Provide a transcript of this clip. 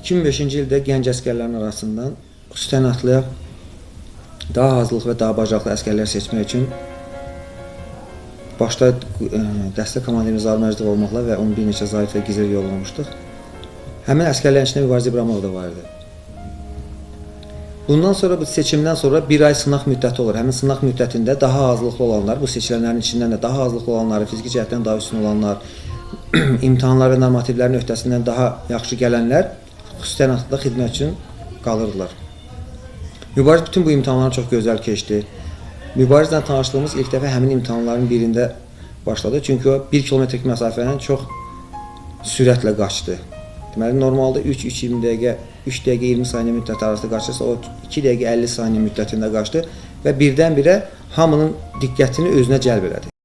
2005-ci ildə gənc əsgərlərin arasından xüsusi təyinatlı daha hazırlıq və daha bacarıqlı əsgərlər seçmək üçün başda dəstə komandirimiz Zaur Məcidov olmaqla və onun bir neçə zabit və gizir yollamışdıq. Həmin əsgərlərin içində Mübariz İbrahimov da var idi. Bundan sonra, bu seçimdən sonra bir ay sınaq müddəti olur. Həmin sınaq müddətində daha hazırlıqlı olanlar, bu seçilənlərin içindən də daha hazırlıqlı olanları, fiziki cəhətdən daha üstün olanlar, imtahanlar və normativlərin öhdəsindən daha yaxşı gələnlər xüsusi təyinatda xidmət üçün qalırdılar. Mübariz bütün bu imtahanları çox gözəl keçdi. Mübarizlə tanışdığımız ilk dəfə həmin imtahanların birində başladı. Çünki o 1 kilometrlik məsafəni çox sürətlə qaçdı. Deməli, normalda 3-20 dəqiqə, 3 dəqiqə 20 saniyə müddəti arasında qaçırsa, o 2 dəqiqə 50 saniyə müddətində qaçdı və birdən-birə hamının diqqətini özünə cəlb elədi.